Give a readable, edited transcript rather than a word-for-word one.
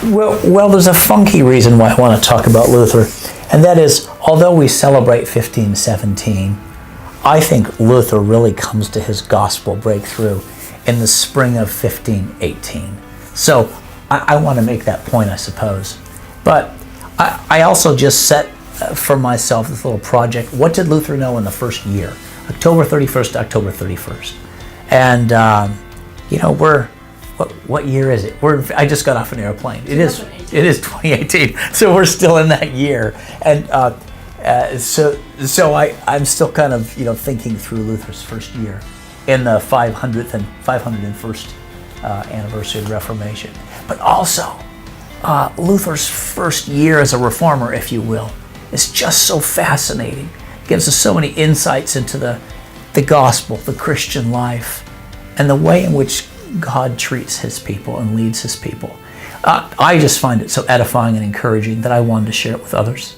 Well, there's a funky reason why I want to talk about Luther, and that is, although we celebrate 1517, I think Luther really comes to his gospel breakthrough in the spring of 1518. So I want to make that point, I suppose. But I also just set for myself this little project. What did Luther know in the first year? October 31st to October 31st. And, what year is it? I just got off an airplane. It is 2018. So we're still in that year. And so I'm still kind of, thinking through Luther's first year in the 500th and 501st anniversary of the Reformation. But also, Luther's first year as a reformer, if you will, is just so fascinating. It gives us so many insights into the gospel, the Christian life, and the way in which God treats his people and leads his people. I just find it so edifying and encouraging that I wanted to share it with others.